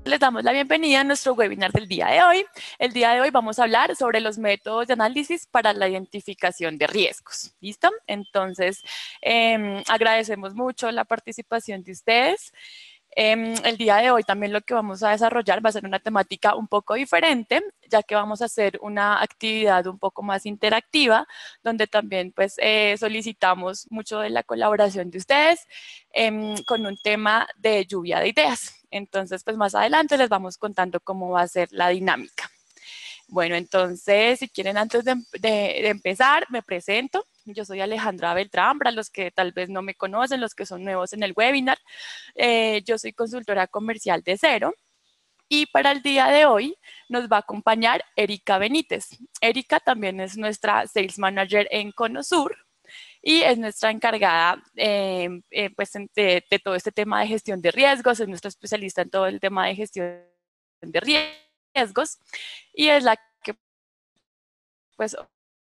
les damos la bienvenida a nuestro webinar del día de hoy. El día de hoy vamos a hablar sobre los métodos de análisis para la identificación de riesgos. ¿Listo? Entonces, agradecemos mucho la participación de ustedes. El día de hoy también lo que vamos a desarrollar va a ser una temática un poco diferente, ya que vamos a hacer una actividad un poco más interactiva, donde también pues solicitamos mucho de la colaboración de ustedes con un tema de lluvia de ideas. Entonces, pues más adelante les vamos contando cómo va a ser la dinámica. Bueno, entonces, si quieren, antes de empezar, me presento. Yo soy Alejandra Beltrán, para los que tal vez no me conocen, los que son nuevos en el webinar. Yo soy consultora comercial de Cero. Y para el día de hoy nos va a acompañar Erika Benítez. Erika también es nuestra Sales Manager en Conosur y es nuestra encargada pues, de todo este tema de gestión de riesgos, es nuestra especialista en todo el tema de gestión de riesgos y es la que pues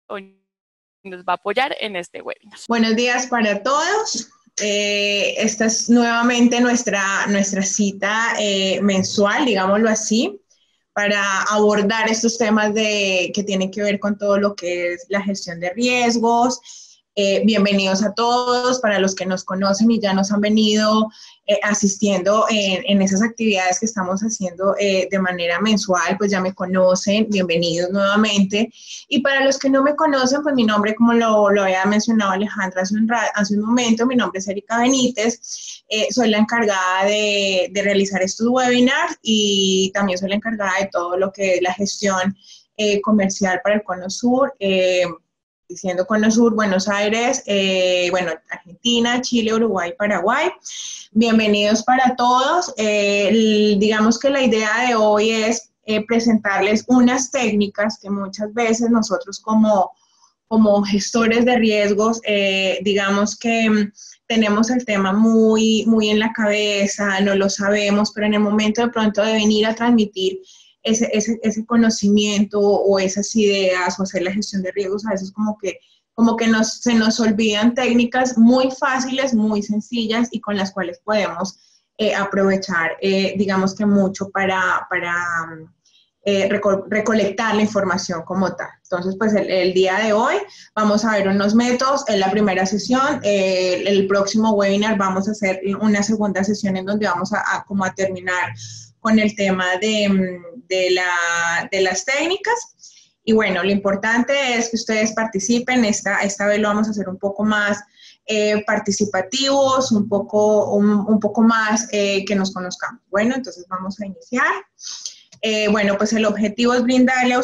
hoy nos va a apoyar en este webinar. Buenos días para todos. Esta es nuevamente nuestra cita mensual, digámoslo así, para abordar estos temas que tienen que ver con todo lo que es la gestión de riesgos. Bienvenidos a todos, para los que nos conocen y ya nos han venido asistiendo en esas actividades que estamos haciendo de manera mensual, pues ya me conocen, bienvenidos nuevamente. Y para los que no me conocen, pues mi nombre, como lo había mencionado Alejandra hace un momento, mi nombre es Erika Benítez, soy la encargada de realizar estos webinars y también soy la encargada de todo lo que es la gestión comercial para el Cono Sur, diciendo Cono Sur, Buenos Aires, bueno, Argentina, Chile, Uruguay, Paraguay. Bienvenidos para todos. Digamos que la idea de hoy es presentarles unas técnicas que muchas veces nosotros como gestores de riesgos, digamos que tenemos el tema muy en la cabeza, no lo sabemos, pero en el momento de pronto de venir a transmitir ese conocimiento o esas ideas o hacer la gestión de riesgos, a veces como que se nos olvidan técnicas muy fáciles, muy sencillas y con las cuales podemos aprovechar, digamos que mucho para recolectar la información como tal. Entonces, pues el día de hoy vamos a ver unos métodos en la primera sesión. El próximo webinar vamos a hacer una segunda sesión en donde vamos a terminar con el tema de las técnicas. Y bueno, lo importante es que ustedes participen. Esta vez lo vamos a hacer un poco más participativos, un poco más que nos conozcamos. Bueno, entonces vamos a iniciar. Bueno, pues el objetivo es brindarles a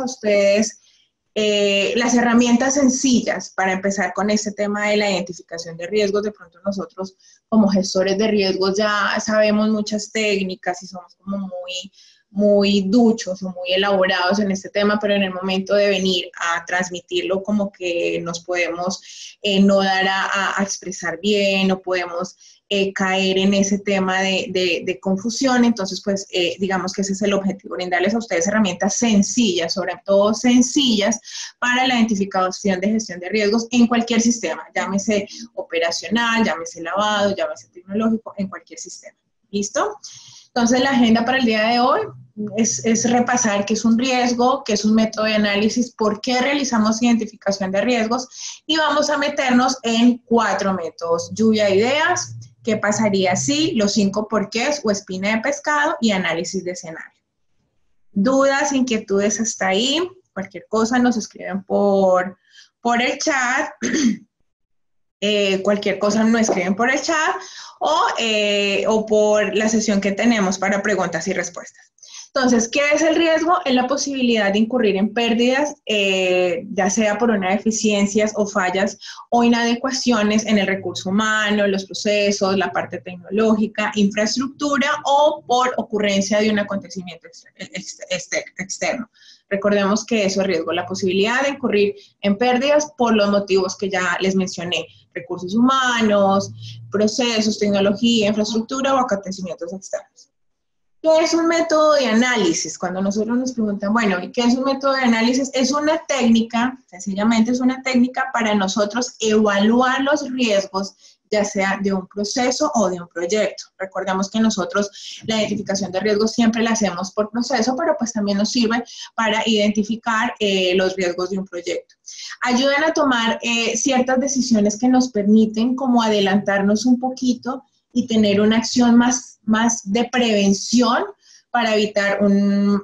ustedes las herramientas sencillas para empezar con este tema de la identificación de riesgos. De pronto nosotros como gestores de riesgos ya sabemos muchas técnicas y somos como muy duchos o muy elaborados en este tema, pero en el momento de venir a transmitirlo como que nos podemos no dar a expresar bien, no podemos caer en ese tema de confusión. Entonces, pues, digamos que ese es el objetivo, brindarles a ustedes herramientas sencillas, sobre todo sencillas, para la identificación de gestión de riesgos en cualquier sistema, llámese operacional, llámese lavado, llámese tecnológico, en cualquier sistema. ¿Listo? Entonces, la agenda para el día de hoy es repasar qué es un riesgo, qué es un método de análisis, por qué realizamos identificación de riesgos, y vamos a meternos en 4 métodos: lluvia de ideas, qué pasaría si, los 5 porqués o espina de pescado, y análisis de escenario. ¿Dudas, inquietudes hasta ahí? Cualquier cosa nos escriben por el chat. Cualquier cosa nos escriben por el chat o por la sesión que tenemos para preguntas y respuestas. Entonces, ¿qué es el riesgo? Es la posibilidad de incurrir en pérdidas, ya sea por una deficiencias o fallas o inadecuaciones en el recurso humano, los procesos, la parte tecnológica, infraestructura, o por ocurrencia de un acontecimiento externo. Recordemos que eso es riesgo, la posibilidad de incurrir en pérdidas por los motivos que ya les mencioné: recursos humanos, procesos, tecnología, infraestructura o acontecimientos externos. ¿Qué es un método de análisis? Cuando nosotros nos preguntan, bueno, ¿y qué es un método de análisis? Es una técnica, sencillamente es una técnica para nosotros evaluar los riesgos ya sea de un proceso o de un proyecto. Recordemos que nosotros la identificación de riesgos siempre la hacemos por proceso, pero pues también nos sirve para identificar los riesgos de un proyecto. Ayudan a tomar ciertas decisiones que nos permiten como adelantarnos un poquito y tener una acción más de prevención para evitar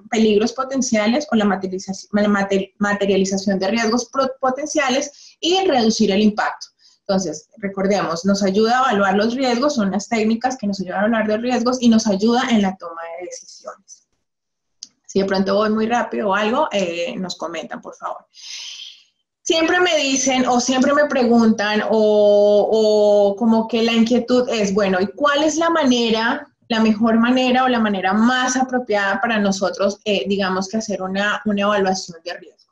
peligros potenciales o la materialización de riesgos potenciales y reducir el impacto. Entonces, recordemos, nos ayuda a evaluar los riesgos, son las técnicas que nos ayudan a evaluar los riesgos y nos ayuda en la toma de decisiones. Si de pronto voy muy rápido o algo, nos comentan, por favor. Siempre me dicen o siempre me preguntan o como que la inquietud es, bueno, ¿y cuál es la mejor manera o la manera más apropiada para nosotros, digamos, que hacer una evaluación de riesgos?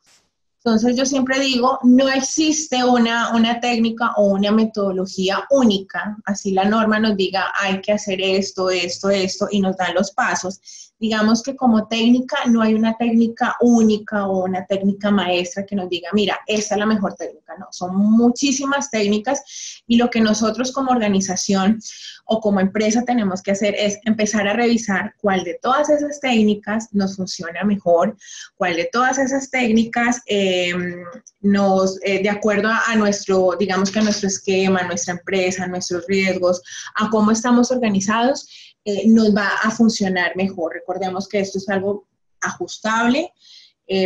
Entonces, yo siempre digo, no existe una técnica o una metodología única, así la norma nos diga, hay que hacer esto, esto, esto, y nos dan los pasos. Digamos que como técnica no hay una técnica única o una técnica maestra que nos diga, mira, esta es la mejor técnica. No, son muchísimas técnicas y lo que nosotros como organización o como empresa tenemos que hacer es empezar a revisar cuál de todas esas técnicas nos funciona mejor, cuál de todas esas técnicas de acuerdo a nuestro, digamos que a nuestro esquema, a nuestra empresa, a nuestros riesgos, a cómo estamos organizados, nos va a funcionar mejor. Recordemos que esto es algo ajustable,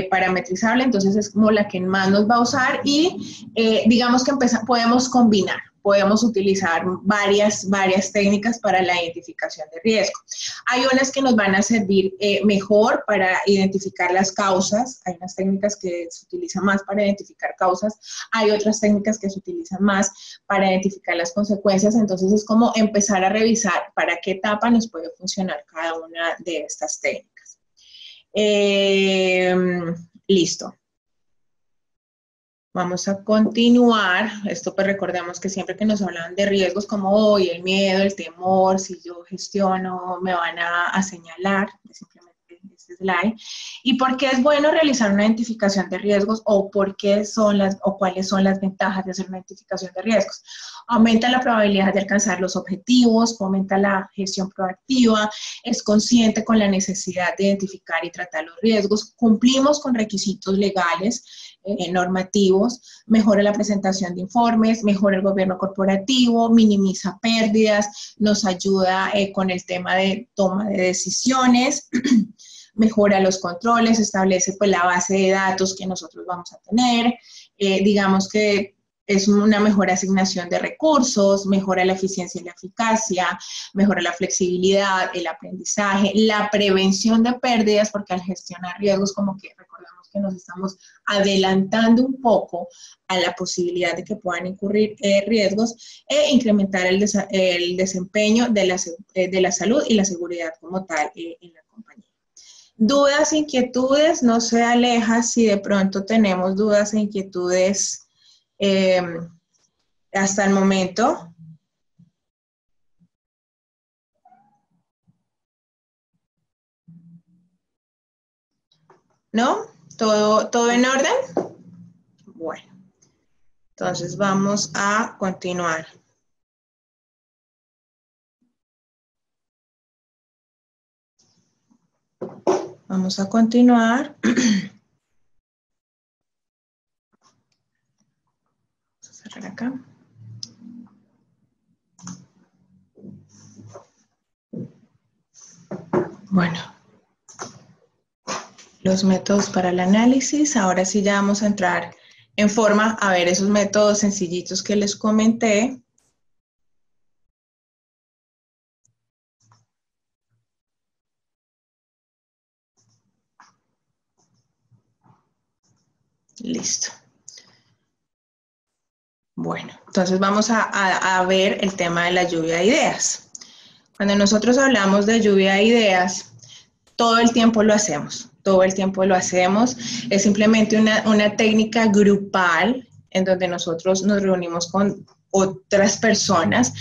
parametrizable, entonces es como la que más nos va a usar y digamos que podemos utilizar varias técnicas para la identificación de riesgo. Hay unas que nos van a servir mejor para identificar las causas, hay unas técnicas que se utilizan más para identificar causas, hay otras técnicas que se utilizan más para identificar las consecuencias, entonces es como empezar a revisar para qué etapa nos puede funcionar cada una de estas técnicas. Listo. Vamos a continuar. Esto pues recordemos que siempre que nos hablan de riesgos como hoy, el miedo, el temor, si yo gestiono, me van a señalar, simplemente este slide. ¿Y por qué es bueno realizar una identificación de riesgos o cuáles son las ventajas de hacer una identificación de riesgos? Aumenta la probabilidad de alcanzar los objetivos, fomenta la gestión proactiva, es consciente con la necesidad de identificar y tratar los riesgos, cumplimos con requisitos legales, normativos, mejora la presentación de informes, mejora el gobierno corporativo, minimiza pérdidas, nos ayuda con el tema de toma de decisiones, mejora los controles, establece pues la base de datos que nosotros vamos a tener, digamos que es una mejor asignación de recursos, mejora la eficiencia y la eficacia, mejora la flexibilidad, el aprendizaje, la prevención de pérdidas, porque al gestionar riesgos como que recordamos que nos estamos adelantando un poco a la posibilidad de que puedan incurrir riesgos e incrementar el desempeño de la salud y la seguridad como tal en la compañía. Dudas, inquietudes, no se aleja si de pronto tenemos dudas e inquietudes hasta el momento. ¿No? ¿Todo en orden? Bueno, entonces vamos a continuar. Vamos a continuar. Vamos a cerrar acá. Bueno, los métodos para el análisis. Ahora sí ya vamos a entrar en forma a ver esos métodos sencillitos que les comenté. Listo. Bueno, entonces vamos a ver el tema de la lluvia de ideas. Cuando nosotros hablamos de lluvia de ideas, todo el tiempo lo hacemos. Todo el tiempo lo hacemos. Es simplemente una técnica grupal en donde nosotros nos reunimos con otras personas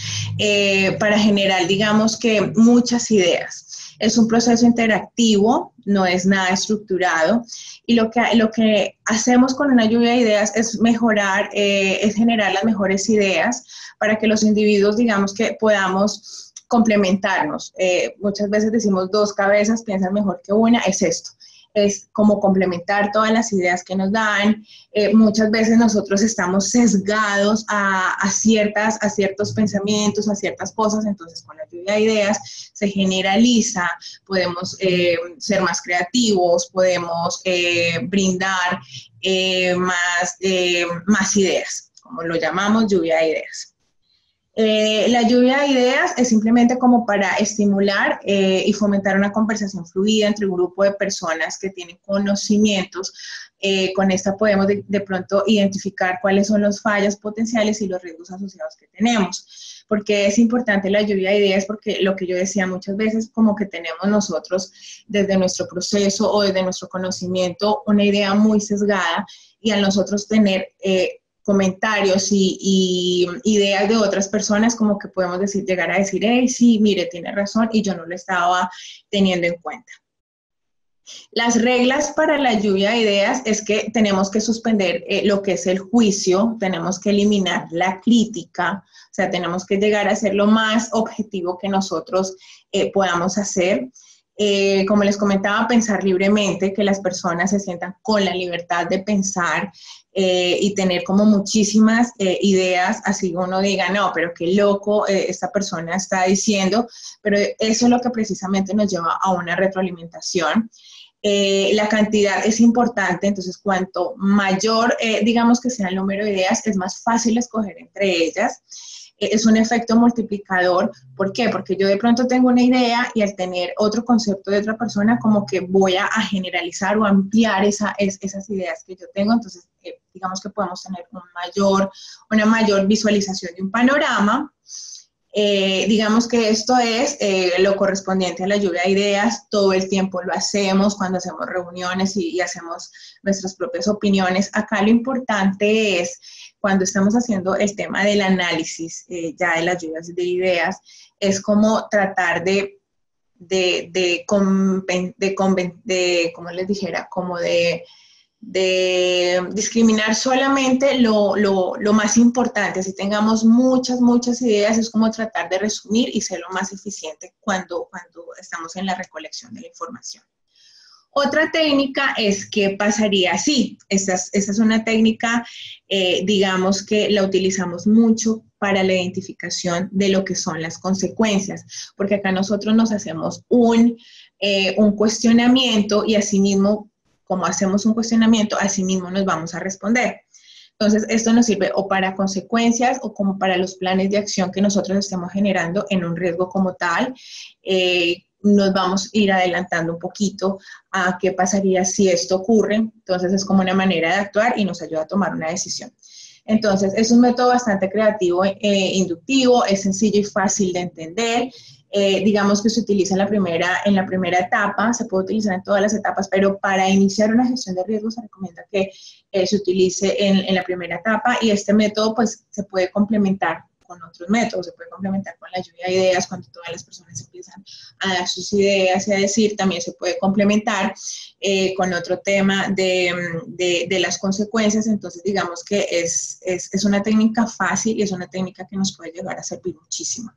para generar, digamos que, muchas ideas. Es un proceso interactivo, no es nada estructurado, y lo que hacemos con una lluvia de ideas es mejorar, es generar las mejores ideas para que los individuos, digamos, que podamos complementarnos. Muchas veces decimos dos cabezas piensan mejor que una, es esto. Es como complementar todas las ideas que nos dan. Muchas veces nosotros estamos sesgados a ciertos pensamientos, a ciertas cosas, entonces con la lluvia de ideas se generaliza, podemos ser más creativos, podemos brindar más ideas, como lo llamamos lluvia de ideas. La lluvia de ideas es simplemente como para estimular y fomentar una conversación fluida entre un grupo de personas que tienen conocimientos. Con esta podemos de pronto identificar cuáles son las fallas potenciales y los riesgos asociados que tenemos. Porque es importante la lluvia de ideas, porque lo que yo decía muchas veces, como que tenemos nosotros desde nuestro proceso o desde nuestro conocimiento una idea muy sesgada, y al nosotros tener comentarios y ideas de otras personas, como que podemos llegar a decir, hey, sí, mire, tiene razón y yo no lo estaba teniendo en cuenta. Las reglas para la lluvia de ideas es que tenemos que suspender lo que es el juicio, tenemos que eliminar la crítica, o sea, tenemos que llegar a ser lo más objetivo que nosotros podamos hacer. Como les comentaba, pensar libremente, que las personas se sientan con la libertad de pensar y tener como muchísimas ideas, así uno diga, no, pero qué loco esta persona está diciendo, pero eso es lo que precisamente nos lleva a una retroalimentación. La cantidad es importante, entonces cuanto mayor, digamos que sea el número de ideas, es más fácil escoger entre ellas. Es un efecto multiplicador. ¿Por qué? Porque yo de pronto tengo una idea y al tener otro concepto de otra persona, como que voy a generalizar o ampliar esas ideas que yo tengo. Entonces, digamos que podemos tener una mayor visualización de un panorama. Digamos que esto es lo correspondiente a la lluvia de ideas. Todo el tiempo lo hacemos cuando hacemos reuniones y hacemos nuestras propias opiniones. Acá lo importante es, cuando estamos haciendo el tema del análisis ya de las lluvias de ideas, es como tratar como les dijera, como de discriminar solamente lo más importante. Si tengamos muchas ideas, es como tratar de resumir y ser lo más eficiente cuando estamos en la recolección de la información. Otra técnica es qué pasaría si. Esa es una técnica, digamos que la utilizamos mucho para la identificación de lo que son las consecuencias, porque acá nosotros nos hacemos un cuestionamiento y asimismo, como hacemos un cuestionamiento, asimismo nos vamos a responder. Entonces, esto nos sirve o para consecuencias o como para los planes de acción que nosotros estemos generando en un riesgo como tal. Nos vamos a ir adelantando un poquito a qué pasaría si esto ocurre. Entonces, es como una manera de actuar y nos ayuda a tomar una decisión. Entonces, es un método bastante creativo, inductivo, es sencillo y fácil de entender. Digamos que se utiliza en la primera etapa, se puede utilizar en todas las etapas, pero para iniciar una gestión de riesgos se recomienda que se utilice en la primera etapa, y este método pues se puede complementar con otros métodos, se puede complementar con la lluvia de ideas cuando todas las personas empiezan a dar sus ideas y a decir. También se puede complementar con otro tema de las consecuencias. Entonces digamos que es una técnica fácil y es una técnica que nos puede llegar a servir muchísimo.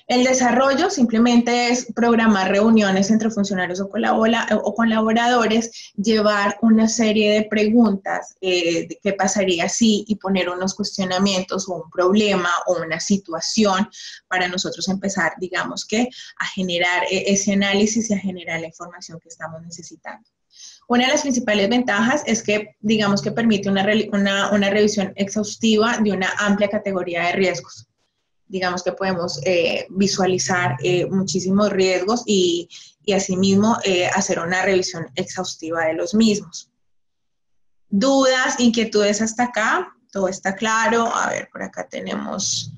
El desarrollo simplemente es programar reuniones entre funcionarios o colaboradores, llevar una serie de preguntas de qué pasaría si, y poner unos cuestionamientos o un problema o una situación para nosotros empezar, digamos que, a generar ese análisis y a generar la información que estamos necesitando. Una de las principales ventajas es que, digamos que permite una revisión exhaustiva de una amplia categoría de riesgos. Digamos que podemos visualizar muchísimos riesgos y asimismo hacer una revisión exhaustiva de los mismos. ¿Dudas, inquietudes hasta acá? ¿Todo está claro? A ver, por acá tenemos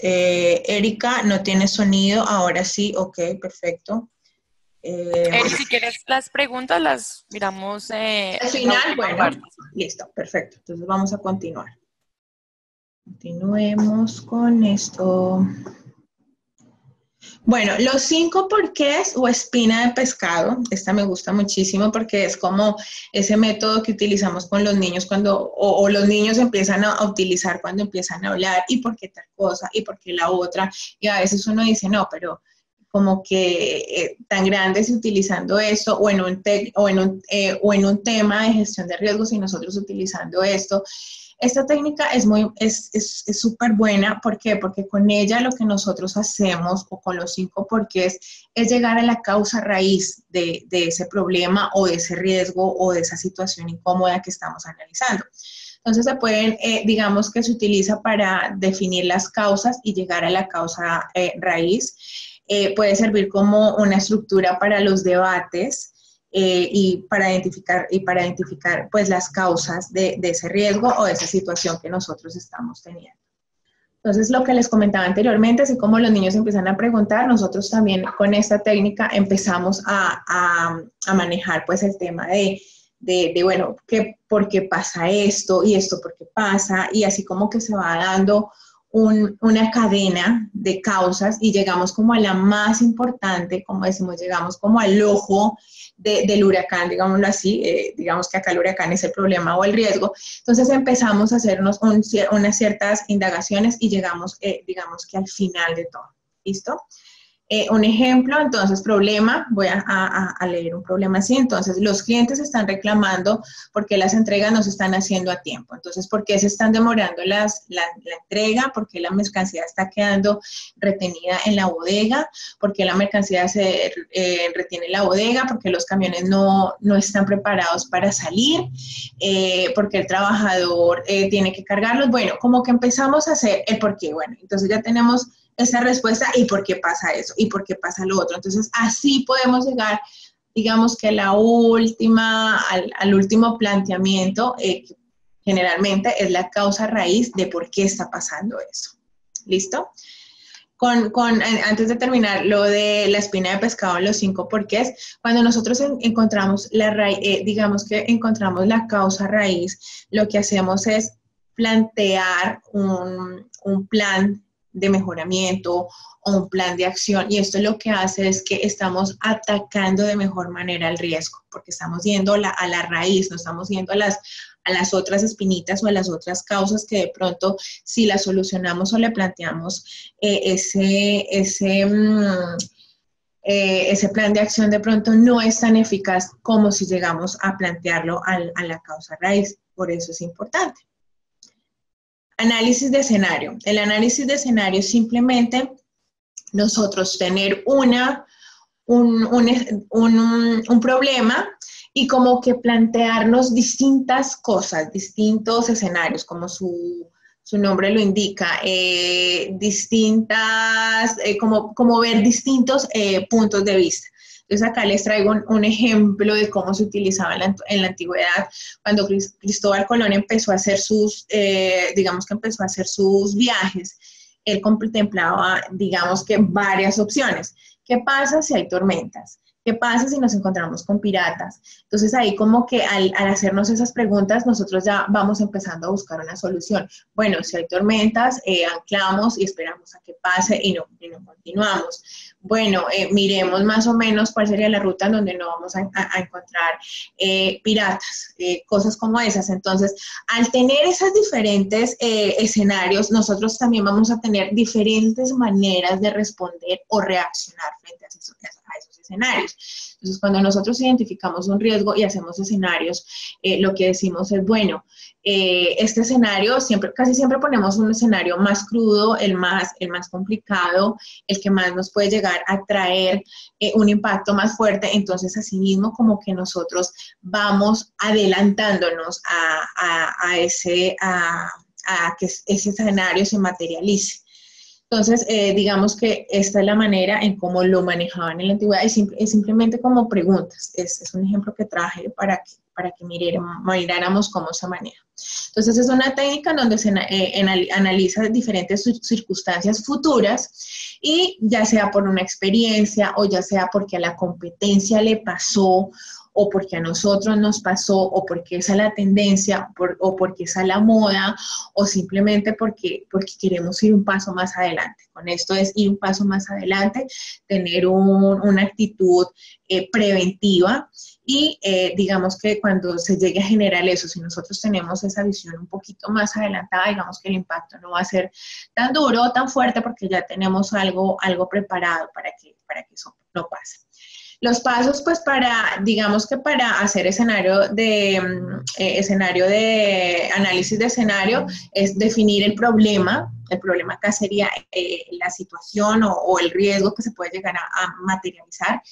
Erika, no tiene sonido, ahora sí, ok, perfecto. Eri, si quieres las preguntas, las miramos al final, bueno, parte. Listo, perfecto. Entonces vamos a continuar. Continuemos con esto. Bueno, los 5 porqués o espina de pescado, esta me gusta muchísimo porque es como ese método que utilizamos con los niños o los niños empiezan a utilizar cuando empiezan a hablar, y por qué tal cosa, y por qué la otra, y a veces uno dice, no, pero como que tan grandes utilizando esto, o en un tema de gestión de riesgos y nosotros utilizando esto. Esta técnica es súper buena. ¿Por qué? Porque con ella lo que nosotros hacemos, o con los 5 porqués, es llegar a la causa raíz de ese problema o de ese riesgo o de esa situación incómoda que estamos analizando. Entonces digamos que se utiliza para definir las causas y llegar a la causa raíz. Puede servir como una estructura para los debates, y para identificar pues las causas de ese riesgo o de esa situación que nosotros estamos teniendo. Entonces, lo que les comentaba anteriormente, así como los niños empiezan a preguntar, nosotros también con esta técnica empezamos a manejar pues el tema bueno, ¿por qué pasa esto? Y esto, ¿por qué pasa? Y así como que se va dando una cadena de causas y llegamos como a la más importante, como decimos, llegamos como al ojo del huracán, digámoslo así. Digamos que acá el huracán es el problema o el riesgo. Entonces empezamos a hacernos unas ciertas indagaciones y llegamos, digamos que al final de todo. ¿Listo? Un ejemplo, entonces, problema, voy a leer un problema así. Entonces, los clientes están reclamando porque las entregas no se están haciendo a tiempo. Entonces, ¿por qué se están demorando la entrega? ¿Por qué la mercancía está quedando retenida en la bodega? ¿Por qué la mercancía se retiene en la bodega? ¿Por qué los camiones no están preparados para salir? ¿Por qué el trabajador tiene que cargarlos? Bueno, como que empezamos a hacer el por qué. Bueno, entonces ya tenemos esa respuesta, y por qué pasa eso, y por qué pasa lo otro. Entonces, así podemos llegar, digamos que al último planteamiento, que generalmente es la causa raíz de por qué está pasando eso. ¿Listo? Antes de terminar, lo de la espina de pescado, los 5 porqués, cuando nosotros encontramos digamos que encontramos la causa raíz, lo que hacemos es plantear un plan de mejoramiento o un plan de acción, y esto lo que hace es que estamos atacando de mejor manera el riesgo, porque estamos yendo a la raíz, no estamos yendo a las otras espinitas o a las otras causas que de pronto, si las solucionamos o le planteamos ese plan de acción, de pronto no es tan eficaz como si llegamos a plantearlo a la causa raíz. Por eso es importante. Análisis de escenario. El análisis de escenario es simplemente nosotros tener un problema y como que plantearnos distintas cosas, distintos escenarios, como su nombre lo indica, como ver distintos puntos de vista. Entonces acá les traigo un ejemplo de cómo se utilizaba en la antigüedad, cuando Cristóbal Colón empezó a hacer digamos que empezó a hacer sus viajes. Él contemplaba, digamos que varias opciones. ¿Qué pasa si hay tormentas? ¿Qué pasa si nos encontramos con piratas? Entonces ahí como que al hacernos esas preguntas, nosotros ya vamos empezando a buscar una solución. Bueno, si hay tormentas, anclamos y esperamos a que pase y no continuamos. Bueno, miremos más o menos cuál sería la ruta en donde no vamos a encontrar piratas, cosas como esas. Entonces, al tener esos diferentes escenarios, nosotros también vamos a tener diferentes maneras de responder o reaccionar frente a esos escenarios. Entonces, cuando nosotros identificamos un riesgo y hacemos escenarios, lo que decimos es, bueno, este escenario, casi siempre ponemos un escenario más crudo, el más complicado, el que más nos puede llegar a traer un impacto más fuerte. Entonces, asimismo, como que nosotros vamos adelantándonos a que ese escenario se materialice. Entonces, digamos que esta es la manera en cómo lo manejaban en la antigüedad, es simplemente como preguntas. Es un ejemplo que traje para que miráramos cómo se maneja. Entonces, es una técnica en donde se analiza diferentes circunstancias futuras, y ya sea por una experiencia o ya sea porque a la competencia le pasó o porque a nosotros nos pasó, o porque esa es la tendencia, o porque esa es la moda, o simplemente porque queremos ir un paso más adelante. Con esto es ir un paso más adelante, tener una actitud preventiva y digamos que cuando se llegue a generar eso, si nosotros tenemos esa visión un poquito más adelantada, digamos que el impacto no va a ser tan duro o tan fuerte porque ya tenemos algo preparado para que eso no pase. Los pasos, pues, digamos que para hacer escenario de análisis de escenario, es definir el problema. El problema acá sería la situación o el riesgo que se puede llegar a materializar.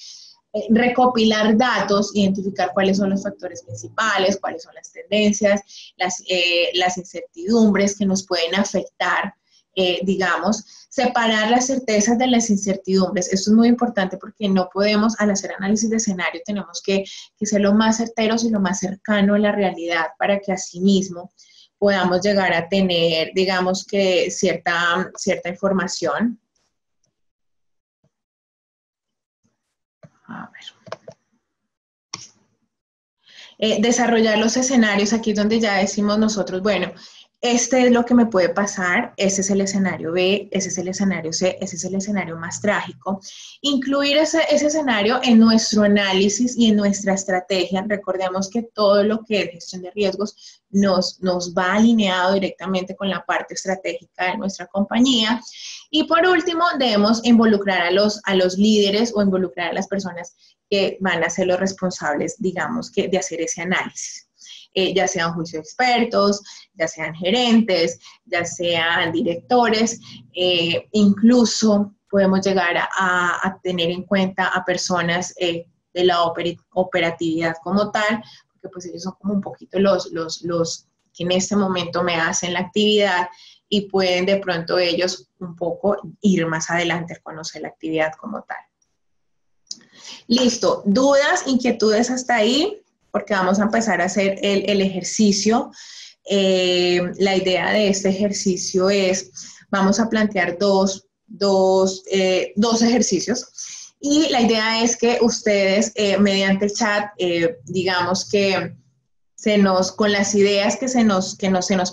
Recopilar datos, identificar cuáles son los factores principales, cuáles son las tendencias, las incertidumbres que nos pueden afectar, digamos, separar las certezas de las incertidumbres. Esto es muy importante porque no podemos, al hacer análisis de escenario, tenemos que ser lo más certeros y lo más cercano a la realidad para que asimismo podamos llegar a tener, digamos que cierta información. A ver. Desarrollar los escenarios, aquí es donde ya decimos nosotros, bueno, este es lo que me puede pasar, ese es el escenario B, ese es el escenario C, ese es el escenario más trágico. Incluir ese escenario en nuestro análisis y en nuestra estrategia. Recordemos que todo lo que es gestión de riesgos nos va alineado directamente con la parte estratégica de nuestra compañía. Y por último, debemos involucrar a los líderes o involucrar a las personas que van a ser los responsables, digamos, de hacer ese análisis. Ya sean juicio de expertos, ya sean gerentes, ya sean directores, incluso podemos llegar a tener en cuenta a personas de la operatividad como tal, porque pues ellos son como un poquito los que en este momento me hacen la actividad y pueden de pronto ellos un poco ir más adelante a conocer la actividad como tal. Listo, ¿dudas, inquietudes hasta ahí? Porque vamos a empezar a hacer el ejercicio. La idea de este ejercicio es, vamos a plantear dos ejercicios y la idea es que ustedes mediante el chat, digamos que con las ideas que se nos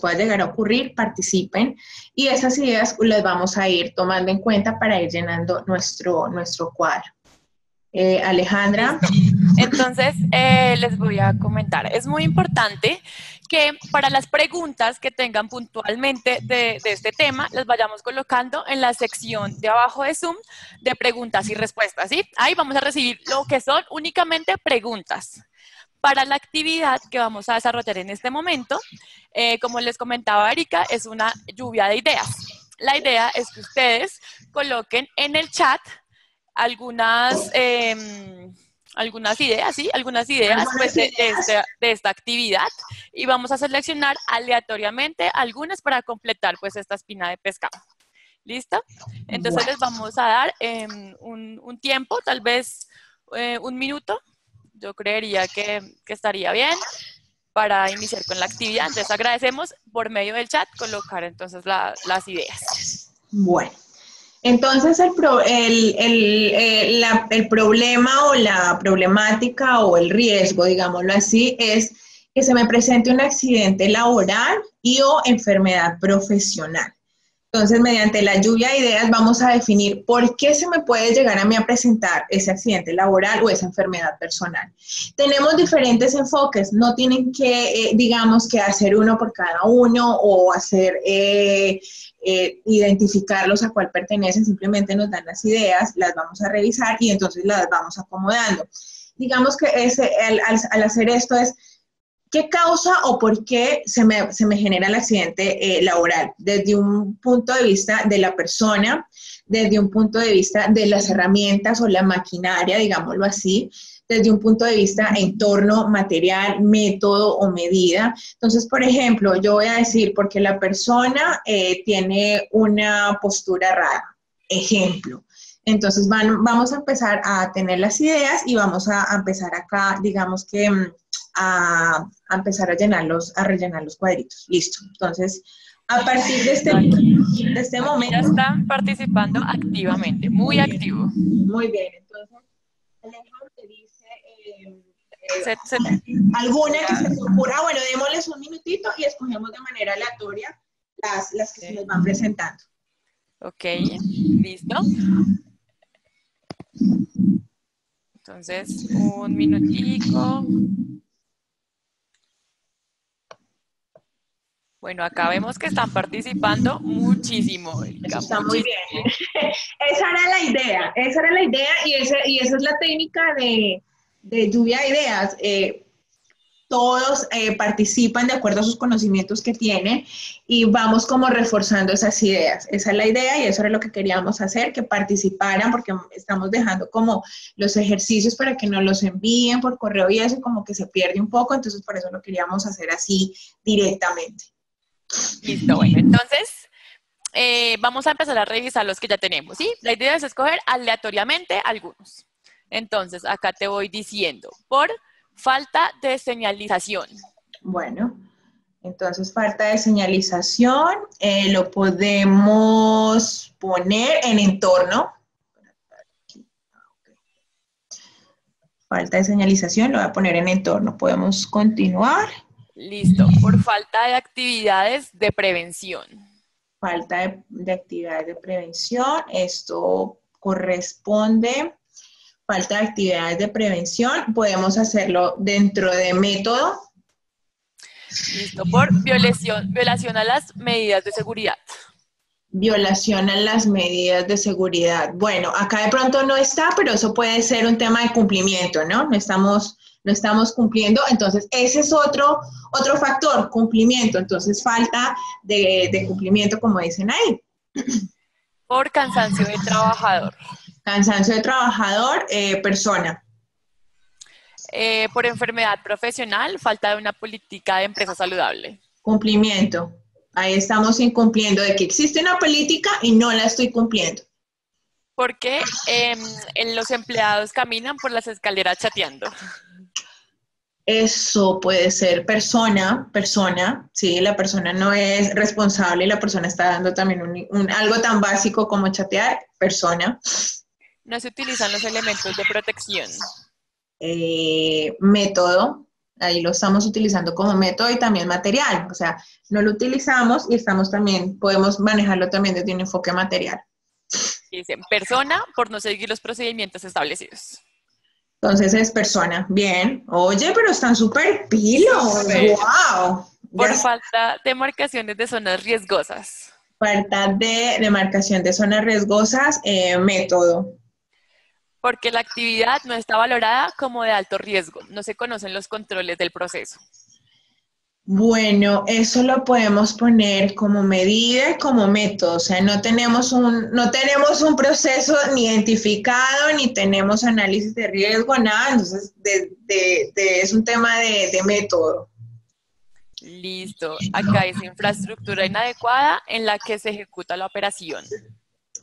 pueda llegar a ocurrir, participen y esas ideas las vamos a ir tomando en cuenta para ir llenando nuestro cuadro. Alejandra. Entonces, les voy a comentar. Es muy importante que para las preguntas que tengan puntualmente de este tema, las vayamos colocando en la sección de abajo de Zoom de preguntas y respuestas, ¿sí? Ahí vamos a recibir lo que son únicamente preguntas. Para la actividad que vamos a desarrollar en este momento, como les comentaba Erika, es una lluvia de ideas. La idea es que ustedes coloquen en el chat algunas ideas, ¿sí? Algunas ideas pues, de esta actividad y vamos a seleccionar aleatoriamente algunas para completar pues esta espina de pescado. ¿Listo? Entonces les vamos a dar un tiempo, tal vez 1 minuto. Yo creería que estaría bien para iniciar con la actividad. Entonces agradecemos por medio del chat colocar entonces las ideas. Bueno. Entonces, el problema o la problemática o el riesgo, digámoslo así, es que se me presente un accidente laboral y o enfermedad profesional. Entonces, mediante la lluvia de ideas vamos a definir por qué se me puede llegar a mí a presentar ese accidente laboral o esa enfermedad personal. Tenemos diferentes enfoques, no tienen que, digamos, que hacer uno por cada uno o hacer, identificarlos a cuál pertenecen, simplemente nos dan las ideas, las vamos a revisar y entonces las vamos acomodando. Digamos que al hacer esto es, ¿qué causa o por qué se me genera el accidente laboral? Desde un punto de vista de la persona, desde un punto de vista de las herramientas o la maquinaria, digámoslo así, desde un punto de vista entorno, material, método o medida. Entonces, por ejemplo, yo voy a decir porque la persona tiene una postura rara. Ejemplo. Entonces, vamos a empezar a tener las ideas y vamos a empezar acá, digamos que a empezar a rellenar los cuadritos. Listo. Entonces, a partir de este momento. Ya están participando activamente, muy activo. Muy bien. Entonces, Alejandro te dice, alguna que se te ocurra. Bueno, démosles un minutito y escogemos de manera aleatoria las que se nos van presentando. Ok, listo. Entonces, un minutico. Bueno, acá vemos que están participando muchísimo, Eso Erika, está muy muchísimo. bien. Esa era la idea y esa es la técnica de lluvia de ideas. Todos participan de acuerdo a sus conocimientos que tienen y vamos como reforzando esas ideas. Esa es la idea y eso era lo que queríamos hacer, que participaran porque estamos dejando como los ejercicios para que nos los envíen por correo y eso como que se pierde un poco, entonces por eso lo queríamos hacer así directamente. Listo, bueno, entonces vamos a empezar a revisar los que ya tenemos, ¿sí? La idea es escoger aleatoriamente algunos. Entonces, acá te voy diciendo, por falta de señalización. Bueno, entonces falta de señalización, lo podemos poner en entorno. Falta de señalización, lo voy a poner en entorno. Podemos continuar. Listo, por falta de actividades de prevención. Falta de actividades de prevención, esto corresponde. Falta de actividades de prevención, podemos hacerlo dentro de método. Listo, por violación a las medidas de seguridad. Violación a las medidas de seguridad. Bueno, acá de pronto no está, pero eso puede ser un tema de cumplimiento, ¿no? No estamos cumpliendo, entonces ese es otro factor, cumplimiento, entonces falta de cumplimiento, como dicen ahí. Por cansancio del trabajador. Cansancio de trabajador, persona. Por enfermedad profesional, falta de una política de empresa saludable. Cumplimiento. Ahí estamos incumpliendo de que existe una política y no la estoy cumpliendo. Porque los empleados caminan por las escaleras chateando. Eso puede ser persona, sí, la persona no es responsable y la persona está dando también algo tan básico como chatear, persona. No se utilizan los elementos de protección. Método, ahí lo estamos utilizando como método y también material, o sea, no lo utilizamos y podemos manejarlo también desde un enfoque material. Dicen persona por no seguir los procedimientos establecidos. Entonces es persona, bien. Oye, pero están súper pilos, wow. Por falta de marcaciones de zonas riesgosas. Falta de demarcación de zonas riesgosas, método. Porque la actividad no está valorada como de alto riesgo. No se conocen los controles del proceso. Bueno, eso lo podemos poner como medida y como método. O sea, no tenemos un proceso ni identificado, ni tenemos análisis de riesgo, nada. Entonces, es un tema de método. Listo. Acá es infraestructura inadecuada en la que se ejecuta la operación.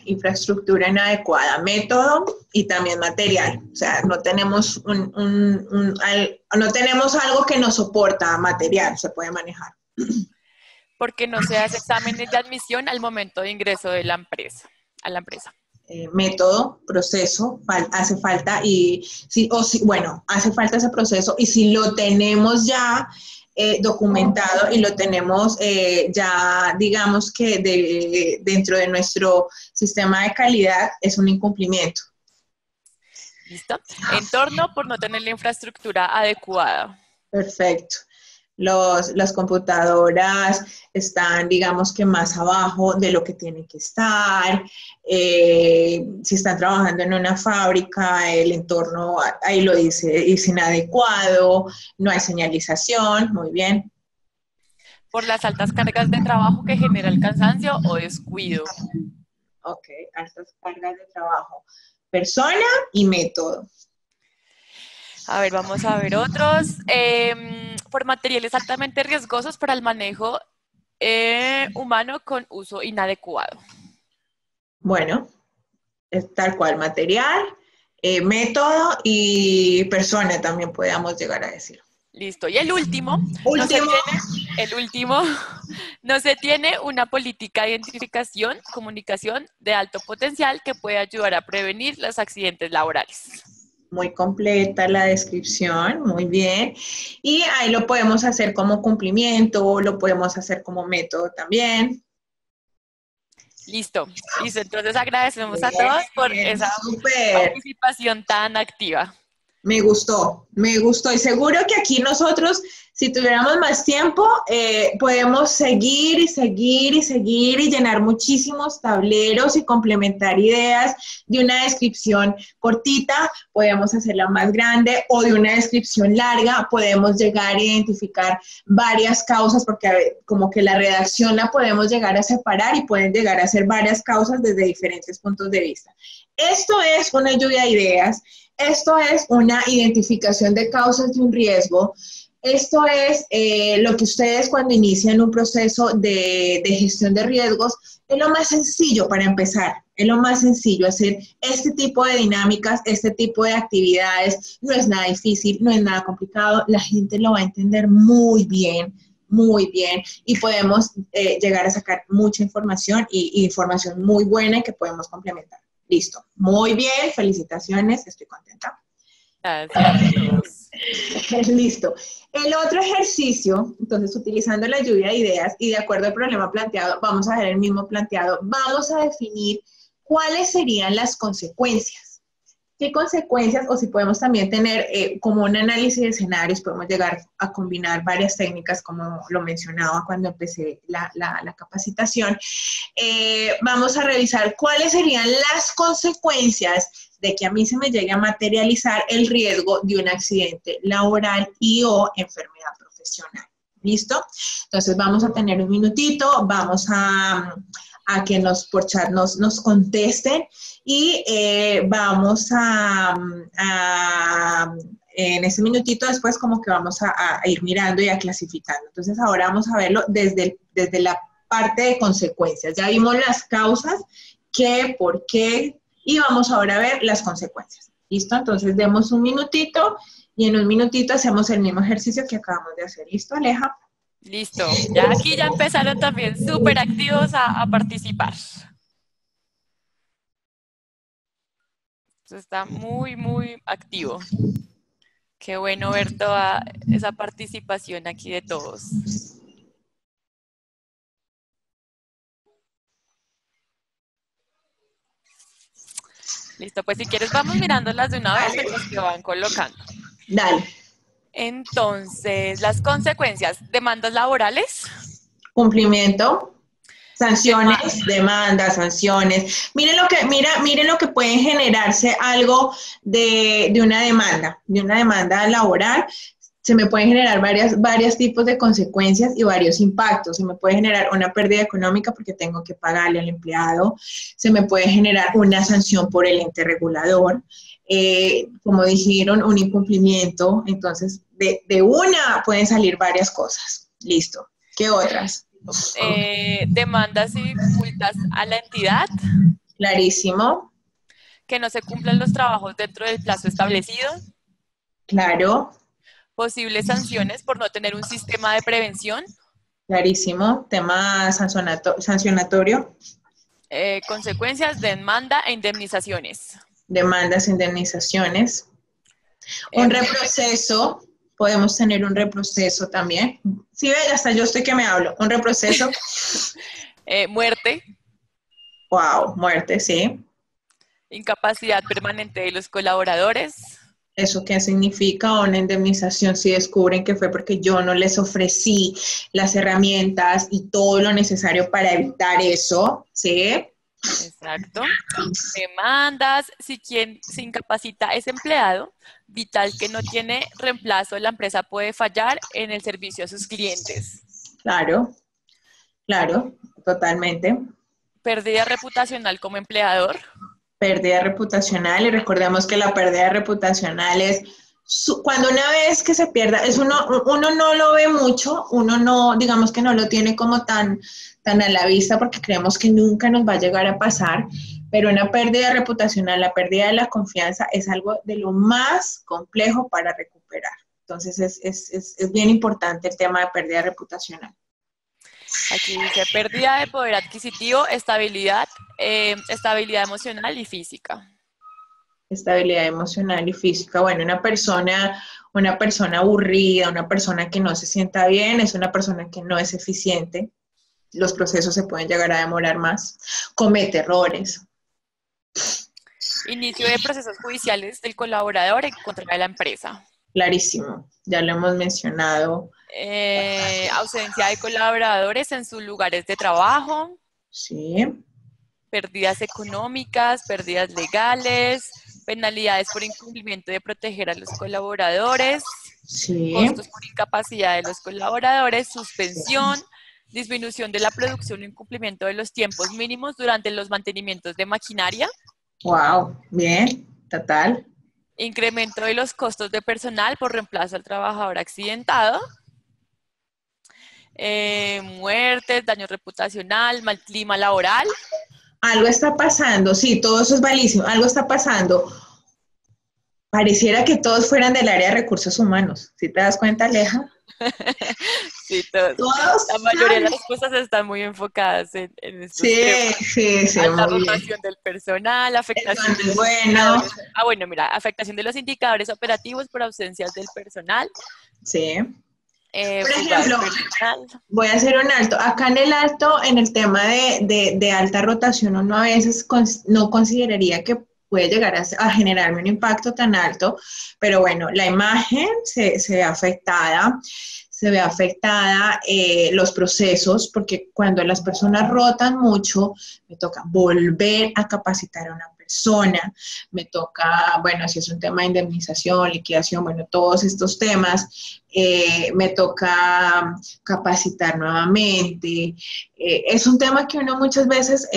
Infraestructura inadecuada, método y también material. O sea, no tenemos no tenemos algo que nos soporta material, se puede manejar. Porque no se hace exámenes de admisión al momento de ingreso de la empresa, a la empresa. Método, proceso, hace falta hace falta ese proceso y si lo tenemos ya documentado y lo tenemos ya, digamos que dentro de nuestro sistema de calidad, es un incumplimiento. ¿Listo? Entorno por no tener la infraestructura adecuada. Perfecto. Las computadoras están, digamos que más abajo de lo que tienen que estar. Si están trabajando en una fábrica, el entorno, ahí lo dice, es inadecuado, no hay señalización, muy bien. Por las altas cargas de trabajo que genera el cansancio o descuido. Ok, altas cargas de trabajo. Persona y método. A ver, vamos a ver otros. Por materiales altamente riesgosos para el manejo humano con uso inadecuado. Bueno, es tal cual, material, método y persona también podríamos llegar a decir. Listo. Y el último, no se tiene una política de identificación, comunicación de alto potencial que puede ayudar a prevenir los accidentes laborales. Muy completa la descripción, muy bien. Y ahí lo podemos hacer como cumplimiento, lo podemos hacer como método también. Listo, listo. Entonces agradecemos a todos por Bien, esa súper. participación tan activa. Me gustó y seguro que aquí nosotros, si tuviéramos más tiempo, podemos seguir y seguir y seguir y llenar muchísimos tableros y complementar ideas de una descripción cortita, podemos hacerla más grande o de una descripción larga, podemos llegar a identificar varias causas porque como que la redacción la podemos llegar a separar y pueden llegar a ser varias causas desde diferentes puntos de vista. Esto es una lluvia de ideas. Esto es una identificación de causas de un riesgo. Esto es lo que ustedes cuando inician un proceso de gestión de riesgos, es lo más sencillo para empezar, es lo más sencillo, hacer este tipo de dinámicas, este tipo de actividades, no es nada difícil, no es nada complicado, la gente lo va a entender muy bien, y podemos llegar a sacar mucha información y información muy buena que podemos complementar. Listo. Muy bien, felicitaciones, estoy contenta. Gracias a todos. Listo. El otro ejercicio, entonces utilizando la lluvia de ideas y de acuerdo al problema planteado, vamos a ver el mismo planteado, vamos a definir cuáles serían las consecuencias. ¿Qué consecuencias? O si podemos también tener como un análisis de escenarios, podemos llegar a combinar varias técnicas, como lo mencionaba cuando empecé la capacitación. Vamos a revisar cuáles serían las consecuencias de que a mí se me llegue a materializar el riesgo de un accidente laboral y o enfermedad profesional. ¿Listo? Entonces vamos a tener un minutito, vamos a que por chat nos contesten y vamos en ese minutito después como que vamos a ir mirando y a clasificando. Entonces ahora vamos a verlo desde la parte de consecuencias. Ya vimos las causas, qué, por qué, y vamos ahora a ver las consecuencias. ¿Listo? Entonces demos un minutito y en un minutito hacemos el mismo ejercicio que acabamos de hacer. ¿Listo, Aleja? Listo. Ya aquí ya empezaron también súper activos a participar. Esto está muy, muy activo. Qué bueno ver toda esa participación aquí de todos. Listo, pues si quieres vamos mirándolas de una vez mientras que van colocando. Dale. Entonces, las consecuencias, demandas laborales. Cumplimiento. Dema- Sanciones, demandas, sanciones. Miren lo que puede generarse algo de una demanda laboral. Se me pueden generar varios tipos de consecuencias y varios impactos. Se me puede generar una pérdida económica porque tengo que pagarle al empleado. Se me puede generar una sanción por el ente regulador. Como dijeron, un incumplimiento. Entonces, de una pueden salir varias cosas. Listo. ¿Qué otras? Demandas y multas a la entidad, Clarísimo, que no se cumplan los trabajos dentro del plazo establecido, claro, posibles sanciones por no tener un sistema de prevención, clarísimo. Tema sancionatorio, consecuencias de demanda e indemnizaciones. demandas, indemnizaciones. Un Em, reproceso, podemos tener un reproceso también. Sí, ve, hasta yo estoy que me hablo. Un reproceso, Muerte, wow, muerte, sí. incapacidad permanente de los colaboradores, ¿Eso qué significa? Una indemnización si descubren que fue porque yo no les ofrecí las herramientas y todo lo necesario para evitar eso, ¿sí? exacto. Demandas, si quien se incapacita es empleado, vital que no tiene reemplazo, la empresa puede fallar en el servicio a sus clientes. Claro, claro, totalmente. Pérdida reputacional como empleador, Pérdida reputacional y recordemos que la pérdida reputacional es cuando una vez que se pierda, uno no lo ve mucho, uno no, digamos que no lo tiene como tan a la vista porque creemos que nunca nos va a llegar a pasar, pero una pérdida reputacional, la pérdida de la confianza es algo de lo más complejo para recuperar. Entonces es bien importante el tema de pérdida reputacional. aquí dice pérdida de poder adquisitivo, estabilidad, estabilidad emocional y física. estabilidad emocional y física. Bueno, una persona aburrida, una persona que no se sienta bien, es una persona que no es eficiente. Los procesos se pueden llegar a demorar más. Comete errores. Inicio de procesos judiciales del colaborador en contra de la empresa. Clarísimo, ya lo hemos mencionado. Ausencia de colaboradores en sus lugares de trabajo. Sí. Pérdidas económicas, pérdidas legales, penalidades por incumplimiento de proteger a los colaboradores, Sí. costos por incapacidad de los colaboradores, suspensión, disminución de la producción o incumplimiento de los tiempos mínimos durante los mantenimientos de maquinaria. Wow, bien, total. Incremento de los costos de personal por reemplazo al trabajador accidentado. Muertes, daño reputacional, mal clima laboral. Algo está pasando, sí, todo eso es valísimo, algo está pasando. Pareciera que todos fueran del área de recursos humanos, ¿sí te das cuenta, Aleja? Sí, todos. Todos. La mayoría de las cosas están muy enfocadas en estos Sí, temas. sí, sí, Alta muy bien. rotación del personal, Eso afectación no de es los bueno. indicadores. Bueno, mira, afectación de los indicadores operativos por ausencias del personal, Sí. Por fuga de ejemplo, personal. voy a hacer un alto. Acá en el alto, en el tema de alta rotación, uno a veces no consideraría que puede llegar a generarme un impacto tan alto, pero bueno, la imagen se ve afectada, los procesos, porque cuando las personas rotan mucho, me toca volver a capacitar a una persona, me toca, bueno, si es un tema de indemnización, liquidación, bueno, todos estos temas, me toca capacitar nuevamente. Es un tema que uno muchas veces,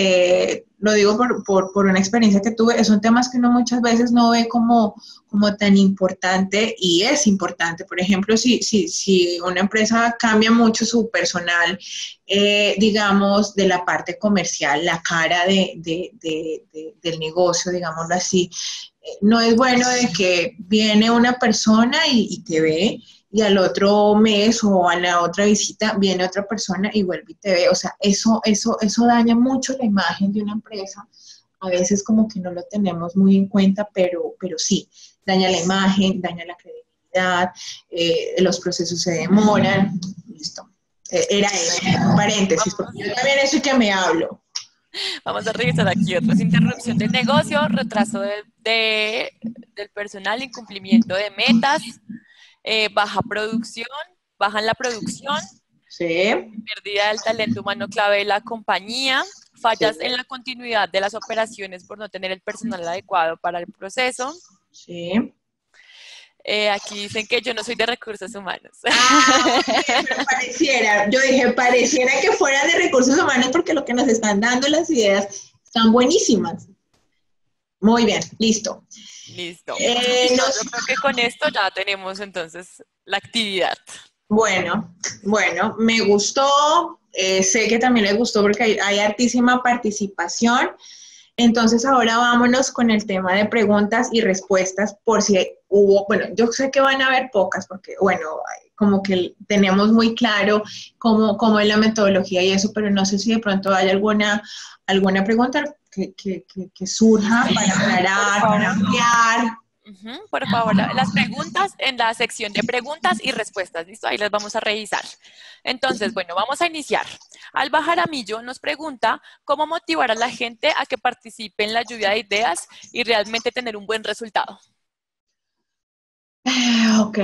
lo digo por una experiencia que tuve, son temas que uno muchas veces no ve como tan importante y es importante. Por ejemplo, si una empresa cambia mucho su personal, digamos, de la parte comercial, la cara del negocio, digámoslo así, no es bueno de que viene una persona y te ve, y al otro mes o a la otra visita viene otra persona y vuelve y te ve. O sea, eso daña mucho la imagen de una empresa. A veces como que no lo tenemos muy en cuenta, pero sí, daña la imagen, daña la credibilidad, los procesos se demoran. Listo. Era eso, paréntesis, porque yo también soy que me hablo. Vamos a revisar aquí otros. Interrupción del negocio, retraso del personal, incumplimiento de metas, baja producción, bajan la producción, Sí. pérdida del talento humano clave de la compañía, Sí. fallas en la continuidad de las operaciones por no tener el personal adecuado para el proceso. Sí. Aquí dicen que yo no soy de recursos humanos. Pero pareciera, yo dije, pareciera que fuera de recursos humanos porque lo que nos están dando las ideas están buenísimas. Muy bien, listo. Listo. Listo, Nos yo creo que con esto ya tenemos entonces la actividad. Bueno, me gustó, sé que también les gustó porque hay altísima participación. Entonces ahora vámonos con el tema de preguntas y respuestas por si hubo, bueno, yo sé que van a haber pocas porque, bueno, como que tenemos muy claro cómo es la metodología y eso, pero no sé si de pronto hay alguna pregunta que surja para aclarar, para ampliar. Por favor, las preguntas en la sección de preguntas y respuestas, ¿listo? Ahí las vamos a revisar. Entonces, bueno, vamos a iniciar. Alba Jaramillo nos pregunta cómo motivar a la gente a que participe en la lluvia de ideas y realmente tener un buen resultado. Ok.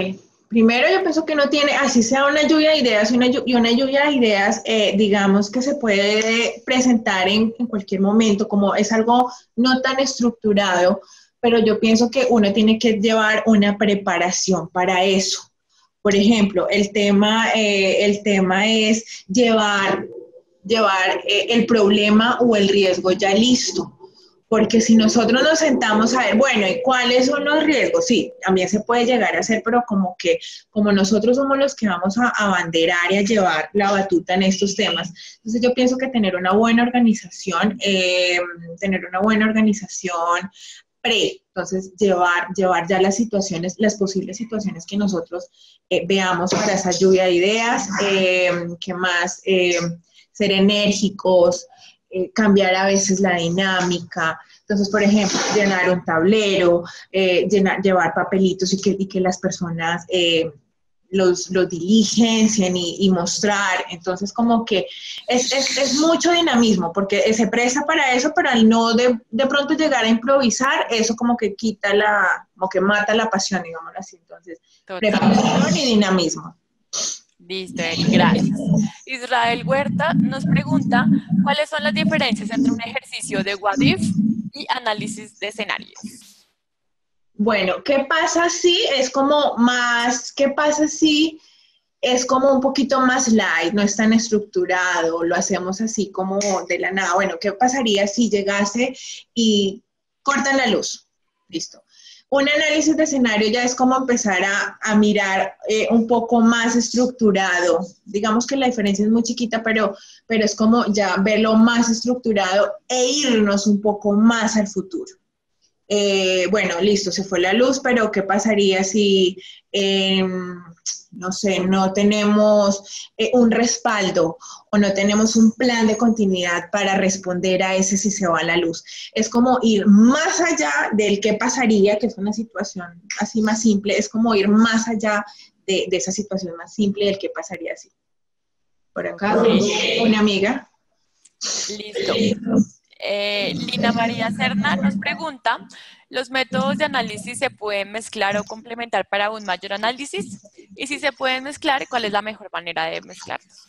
Primero yo pienso que no tiene, así sea una lluvia de ideas y una lluvia de ideas, digamos que se puede presentar en cualquier momento, como es algo no tan estructurado, pero yo pienso que uno tiene que llevar una preparación para eso. Por ejemplo, el tema es llevar el problema o el riesgo ya listo. Porque si nosotros nos sentamos a ver, bueno, ¿y cuáles son los riesgos? Sí, también se puede llegar a hacer, pero como nosotros somos los que vamos a abanderar y a llevar la batuta en estos temas. Entonces yo pienso que tener una buena organización, entonces llevar ya las situaciones, las posibles situaciones que nosotros veamos para esa lluvia de ideas, ¿qué más? Ser enérgicos, cambiar a veces la dinámica. Entonces, por ejemplo, llenar un tablero, llevar papelitos y que las personas los diligencien y mostrar. Entonces, como que es mucho dinamismo, porque se presta para eso, pero al no de pronto llegar a improvisar, eso como que como que mata la pasión, digámoslo así. Entonces, preparación y dinamismo. Listo, Eri, gracias. Israel Huerta nos pregunta, ¿cuáles son las diferencias entre un ejercicio de what if y análisis de escenarios? Bueno, ¿qué pasa si es como más, qué pasa si es como un poquito más light, no es tan estructurado, lo hacemos así como de la nada? Bueno, ¿qué pasaría si llegase y cortan la luz? Listo. Un análisis de escenario ya es como empezar a mirar un poco más estructurado. Digamos que la diferencia es muy chiquita, pero es como ya verlo más estructurado e irnos un poco más al futuro. Bueno, listo, se fue la luz, pero ¿qué pasaría si, no sé, no tenemos un respaldo o no tenemos un plan de continuidad para responder a ese si se va la luz? Es como ir más allá del qué pasaría, que es una situación así más simple, es como ir más allá de esa situación más simple del qué pasaría así. Por acá, una amiga. Listo. Lina María Serna nos pregunta, ¿los métodos de análisis se pueden mezclar o complementar para un mayor análisis? Y si se pueden mezclar, ¿cuál es la mejor manera de mezclarlos?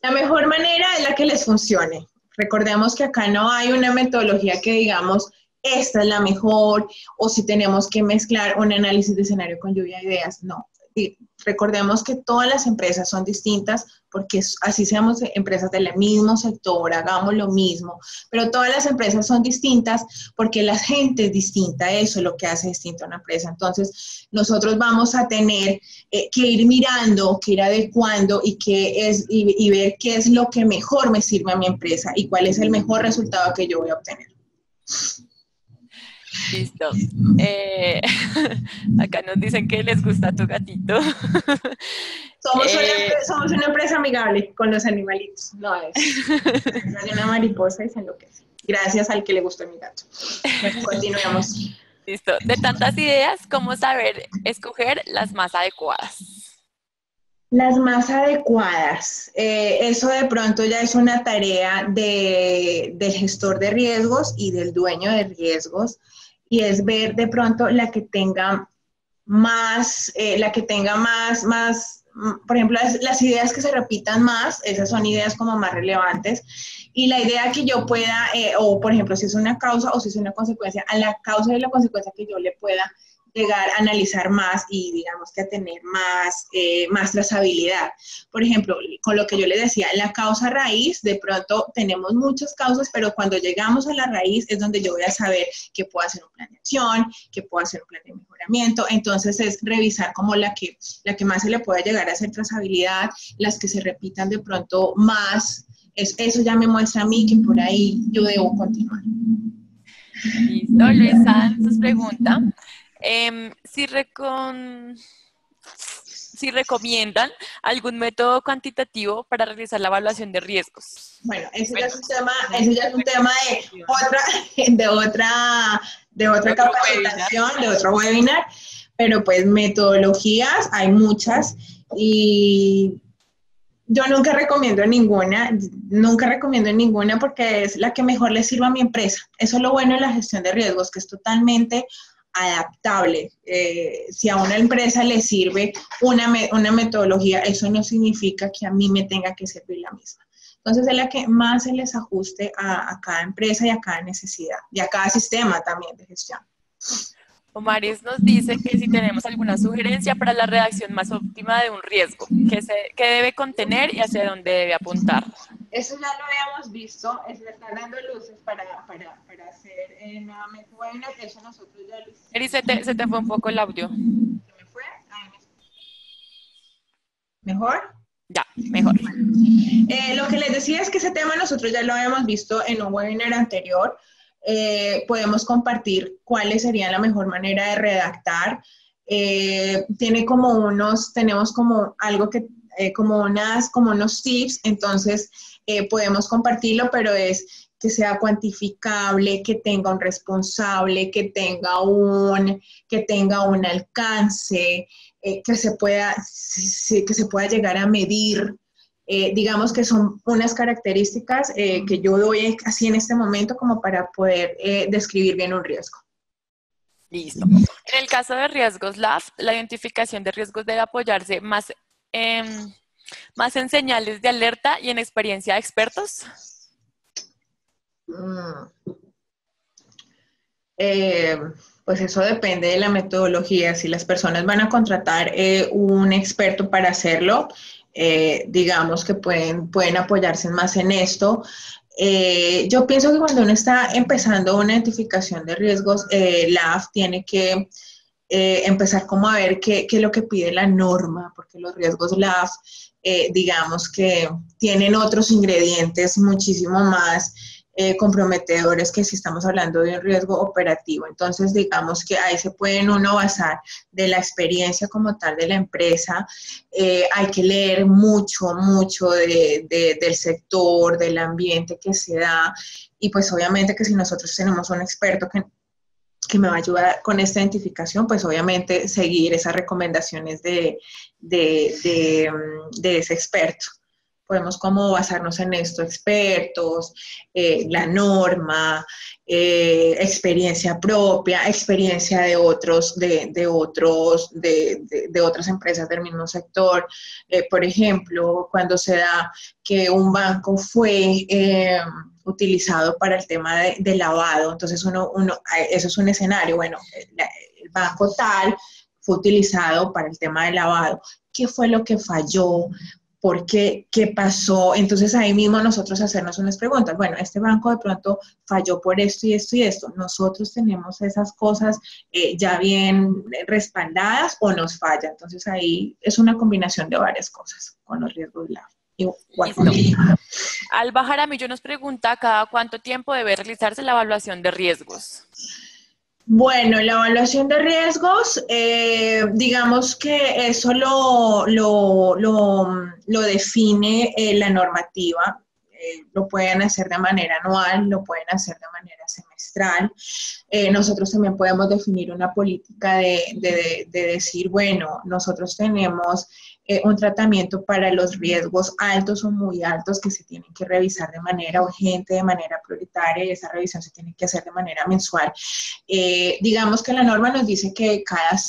La mejor manera es la que les funcione. Recordemos que acá no hay una metodología que digamos, esta es la mejor, o si tenemos que mezclar un análisis de escenario con lluvia de ideas, no. Y recordemos que todas las empresas son distintas porque así seamos empresas del mismo sector, hagamos lo mismo, pero todas las empresas son distintas porque la gente es distinta, eso es lo que hace distinta a una empresa. Entonces, nosotros vamos a tener que ir mirando, que ir adecuando y ver qué es lo que mejor me sirve a mi empresa y cuál es el mejor resultado que yo voy a obtener. Listo. Acá nos dicen que les gusta tu gatito. Somos una empresa amigable con los animalitos. No es una mariposa y se enloquece. Gracias al que le gustó mi gato. Bueno, continuemos. Listo. De tantas ideas, ¿cómo saber escoger las más adecuadas? Las más adecuadas. Eso de pronto ya es una tarea del gestor de riesgos y del dueño de riesgos, y es ver de pronto la que tenga más, por ejemplo, las ideas que se repitan más, esas son ideas como más relevantes, y la idea que yo pueda, o por ejemplo, si es una causa o si es una consecuencia, a la causa y la consecuencia que yo le pueda llegar a analizar más y digamos que a tener más trazabilidad. Por ejemplo, con lo que yo le decía, la causa raíz, de pronto tenemos muchas causas, pero cuando llegamos a la raíz es donde yo voy a saber que puedo hacer un plan de acción, que puedo hacer un plan de mejoramiento. Entonces es revisar como la que más se le pueda llegar a hacer trazabilidad, las que se repitan de pronto más. Eso ya me muestra a mí que por ahí yo debo continuar. Listo. Luis Sanz nos pregunta, si recomiendan algún método cuantitativo para realizar la evaluación de riesgos. Bueno, ese ya es un tema de otra capacitación, de otro webinar, pero pues metodologías hay muchas y yo nunca recomiendo ninguna porque es la que mejor le sirva a mi empresa. Eso es lo bueno de la gestión de riesgos, que es totalmente adaptable. Si a una empresa le sirve una metodología, eso no significa que a mí me tenga que servir la misma. Entonces es la que más se les ajuste a cada empresa y a cada necesidad y a cada sistema también de gestión. Omaris nos dice que si tenemos alguna sugerencia para la redacción más óptima de un riesgo, qué debe contener y hacia dónde debe apuntar. Eso ya lo habíamos visto, se están dando luces para hacer nuevamente webinar, eso nosotros ya lo hicimos. Eri, se te fue un poco el audio. ¿Se me fue? ¿Mejor? Ya, mejor. Lo que les decía es que ese tema nosotros ya lo habíamos visto en un webinar anterior. Podemos compartir cuáles serían la mejor manera de redactar. Tenemos como algo que como unos tips, entonces podemos compartirlo, pero es que sea cuantificable, que tenga un responsable, que tenga un alcance, que se pueda llegar a medir. Digamos que son unas características que yo doy así en este momento como para poder describir bien un riesgo. Listo. En el caso de riesgos LAF, la identificación de riesgos debe apoyarse más en señales de alerta y en experiencia de expertos. Pues eso depende de la metodología. Si las personas van a contratar un experto para hacerlo, digamos que pueden apoyarse más en esto. Yo pienso que cuando uno está empezando una identificación de riesgos, la AF tiene que empezar como a ver qué es lo que pide la norma, porque los riesgos LAF, digamos que tienen otros ingredientes muchísimo más comprometedores que si estamos hablando de un riesgo operativo. Entonces, digamos que ahí se pueden uno basar de la experiencia como tal de la empresa. Hay que leer mucho del sector, del ambiente que se da, y pues obviamente que si nosotros tenemos un experto que me va a ayudar con esta identificación, pues obviamente seguir esas recomendaciones de ese experto. Podemos como basarnos en esto, expertos, la norma, experiencia propia, experiencia de otras empresas del mismo sector. Por ejemplo, cuando se da que un banco fue utilizado para el tema de lavado, entonces eso es un escenario, bueno, el banco tal fue utilizado para el tema de lavado. ¿Qué fue lo que falló? ¿Por qué? ¿Qué pasó? Entonces ahí mismo nosotros hacernos unas preguntas. Bueno, este banco de pronto falló por esto y esto y esto. ¿Nosotros tenemos esas cosas ya bien respaldadas o nos falla? Entonces ahí es una combinación de varias cosas con los riesgos de la... Listo. Al Bajaramillo nos pregunta cada cuánto tiempo debe realizarse la evaluación de riesgos. Bueno, la evaluación de riesgos, digamos que eso lo define la normativa. Lo pueden hacer de manera anual, lo pueden hacer de manera semestral. Nosotros también podemos definir una política de decir, bueno, nosotros tenemos un tratamiento para los riesgos altos o muy altos que se tienen que revisar de manera urgente, de manera prioritaria, y esa revisión se tiene que hacer de manera mensual. Digamos que la norma nos dice que cada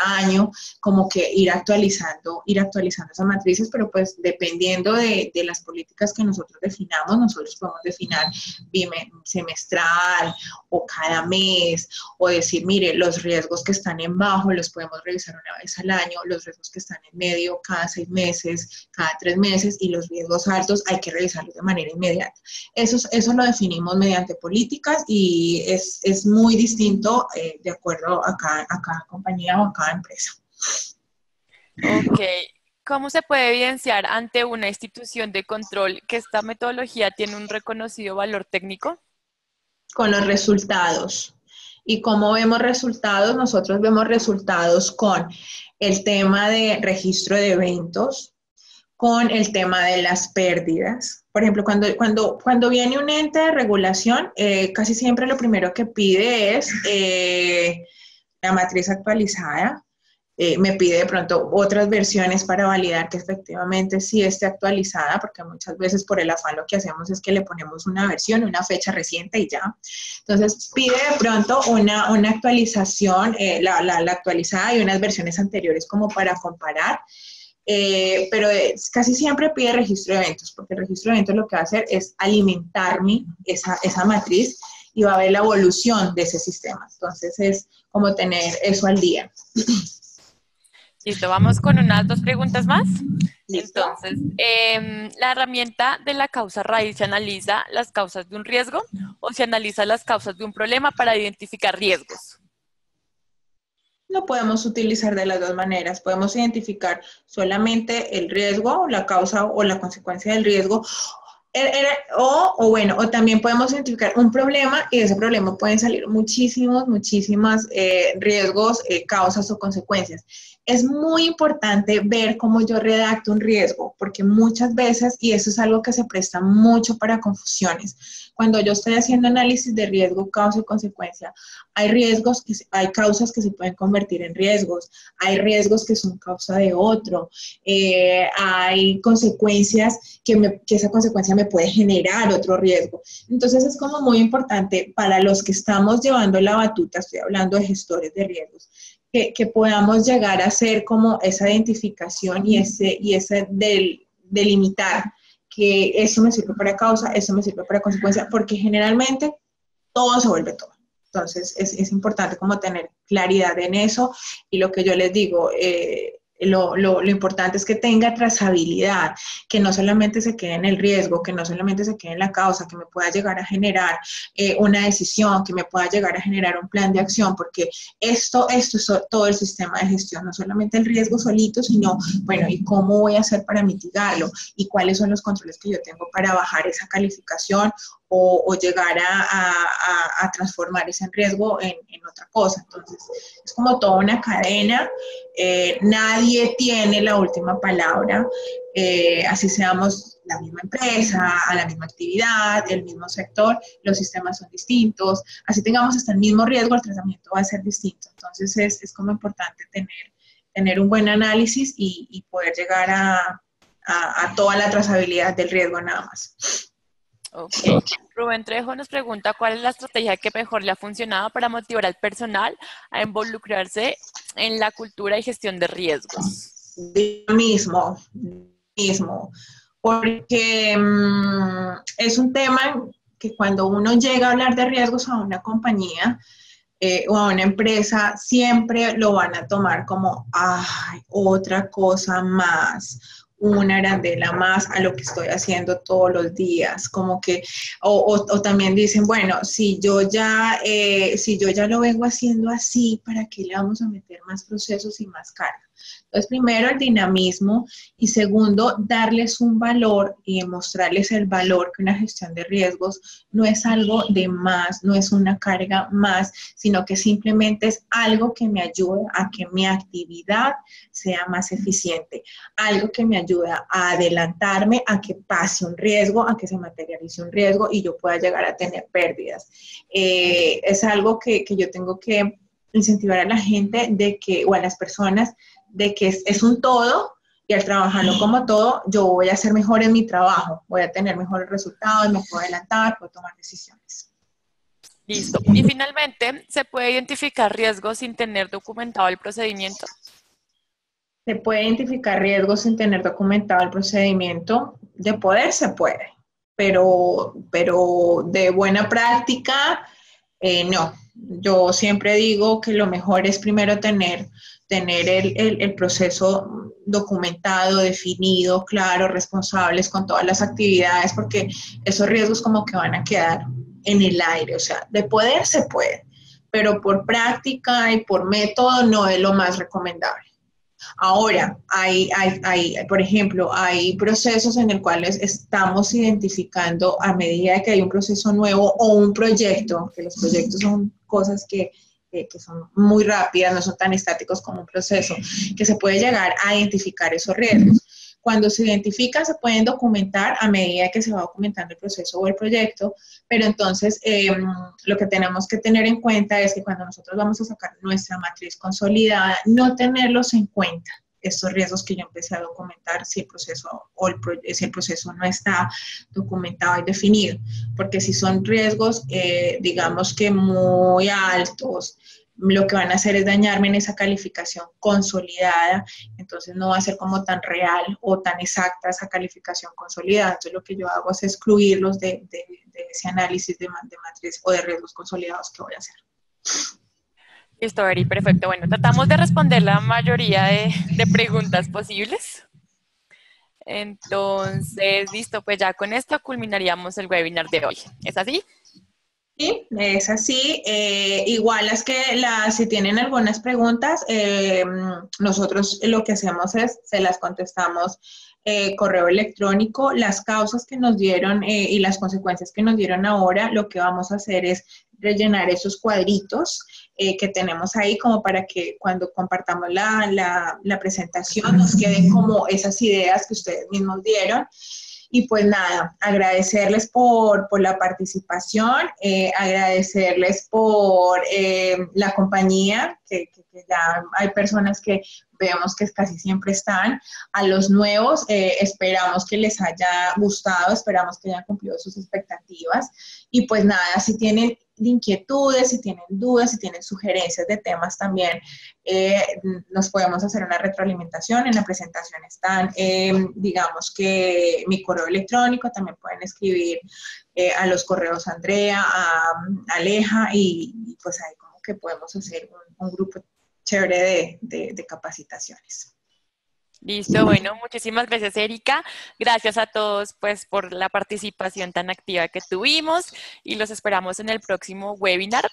año, como que ir actualizando esas matrices, pero pues dependiendo de las políticas que nosotros definamos, nosotros podemos definir semestral o cada mes, o decir, mire, los riesgos que están en bajo los podemos revisar una vez al año, los riesgos que están en medio cada 6 meses, cada 3 meses, y los riesgos altos hay que revisarlos de manera inmediata. Eso lo definimos mediante políticas y es muy distinto de acuerdo a cada compañía o a cada empresa. Ok. ¿Cómo se puede evidenciar ante una institución de control que esta metodología tiene un reconocido valor técnico? Con los resultados. ¿Y cómo vemos resultados? Nosotros vemos resultados con el tema de registro de eventos, con el tema de las pérdidas. Por ejemplo, cuando viene un ente de regulación, casi siempre lo primero que pide es la matriz actualizada. Me pide de pronto otras versiones para validar que efectivamente sí esté actualizada, porque muchas veces por el afán lo que hacemos es que le ponemos una versión, una fecha reciente y ya. Entonces pide de pronto una actualización, la actualizada y unas versiones anteriores como para comparar. Pero casi siempre pide registro de eventos, porque el registro de eventos lo que va a hacer es alimentarme esa matriz y va a ver la evolución de ese sistema. Entonces es como tener eso al día. Listo, vamos con unas 2 preguntas más. ¿Listo? Entonces, ¿la herramienta de la causa raíz se analiza las causas de un riesgo o se analiza las causas de un problema para identificar riesgos? Lo podemos utilizar de las dos maneras. Podemos identificar solamente el riesgo, la causa o la consecuencia del riesgo, o también podemos identificar un problema y de ese problema pueden salir muchísimos riesgos, causas o consecuencias. Es muy importante ver cómo yo redacto un riesgo, porque muchas veces, y eso es algo que se presta mucho para confusiones, cuando yo estoy haciendo análisis de riesgo, causa y consecuencia, hay riesgos, hay causas que se pueden convertir en riesgos, hay riesgos que son causa de otro, hay consecuencias que esa consecuencia me puede generar otro riesgo. Entonces es como muy importante para los que estamos llevando la batuta, estoy hablando de gestores de riesgos, que podamos llegar a hacer como esa identificación y ese delimitar que eso me sirve para causa, eso me sirve para consecuencia, porque generalmente todo se vuelve todo. Entonces es importante como tener claridad en eso y lo que yo les digo, lo importante es que tenga trazabilidad, que no solamente se quede en el riesgo, que no solamente se quede en la causa, que me pueda llegar a generar una decisión, que me pueda llegar a generar un plan de acción, porque esto es todo el sistema de gestión, no solamente el riesgo solito, sino, bueno, ¿y cómo voy a hacer para mitigarlo? ¿Y cuáles son los controles que yo tengo para bajar esa calificación o llegar a transformar ese riesgo en otra cosa? Entonces, es como toda una cadena. Nadie tiene la última palabra, así seamos la misma empresa, a la misma actividad, el mismo sector, los sistemas son distintos, así tengamos hasta el mismo riesgo, el tratamiento va a ser distinto. Entonces es como importante tener un buen análisis y poder llegar a toda la trazabilidad del riesgo nada más. Ok. Rubén Trejo nos pregunta cuál es la estrategia que mejor le ha funcionado para motivar al personal a involucrarse en la cultura y gestión de riesgos. Mismo, porque es un tema que cuando uno llega a hablar de riesgos a una compañía o a una empresa, siempre lo van a tomar como, ay, otra cosa más, una arandela más a lo que estoy haciendo todos los días, como que, o también dicen, bueno, si yo ya lo vengo haciendo así, ¿para qué le vamos a meter más procesos y más carga? Entonces, primero, el dinamismo y segundo, darles un valor y mostrarles el valor que una gestión de riesgos no es algo de más, no es una carga más, sino que simplemente es algo que me ayuda a que mi actividad sea más eficiente, algo que me ayuda a adelantarme a que pase un riesgo, a que se materialice un riesgo y yo pueda llegar a tener pérdidas. Es algo que yo tengo que incentivar a la gente de que, o a las personas, de que es un todo y al trabajarlo como todo, yo voy a ser mejor en mi trabajo, voy a tener mejores resultados, me puedo adelantar, puedo tomar decisiones. Listo. Y finalmente, ¿se puede identificar riesgos sin tener documentado el procedimiento? Se puede identificar riesgos sin tener documentado el procedimiento. De poder se puede, pero de buena práctica, no. Yo siempre digo que lo mejor es primero tener el proceso documentado, definido, claro, responsables con todas las actividades, porque esos riesgos como que van a quedar en el aire. O sea, de poder se puede, pero por práctica y por método no es lo más recomendable. Ahora, por ejemplo, hay procesos en los cuales estamos identificando a medida de que hay un proceso nuevo o un proyecto, que los proyectos son cosas que son muy rápidas, no son tan estáticos como un proceso, que se puede llegar a identificar esos riesgos. Cuando se identifican, se pueden documentar a medida que se va documentando el proceso o el proyecto, pero entonces lo que tenemos que tener en cuenta es que cuando nosotros vamos a sacar nuestra matriz consolidada, no tenerlos en cuenta, estos riesgos que yo empecé a documentar si el proceso no está documentado y definido, porque si son riesgos, digamos que muy altos, lo que van a hacer es dañarme en esa calificación consolidada, entonces no va a ser como tan real o tan exacta esa calificación consolidada. Entonces lo que yo hago es excluirlos de ese análisis de matriz o de riesgos consolidados que voy a hacer. Listo, Eri, perfecto. Bueno, tratamos de responder la mayoría de preguntas posibles. Entonces, listo, pues ya con esto culminaríamos el webinar de hoy. ¿Es así? Sí, es así. Igual es que si tienen algunas preguntas, nosotros lo que hacemos es, se las contestamos correo electrónico. Las causas que nos dieron y las consecuencias que nos dieron ahora, lo que vamos a hacer es rellenar esos cuadritos que tenemos ahí como para que cuando compartamos la presentación nos queden como esas ideas que ustedes mismos dieron. Y pues nada, agradecerles por la participación, agradecerles por la compañía, que ya hay personas que vemos que casi siempre están. A los nuevos, esperamos que les haya gustado, esperamos que hayan cumplido sus expectativas. Y pues nada, si tienen inquietudes, si tienen dudas, si tienen sugerencias de temas también, nos podemos hacer una retroalimentación. En la presentación están, digamos que mi correo electrónico, también pueden escribir a los correos Andrea, a Aleja, y pues ahí como que podemos hacer un grupo chévere de capacitaciones. Listo, bueno, muchísimas gracias, Erika. Gracias a todos, pues, por la participación tan activa que tuvimos y los esperamos en el próximo webinar.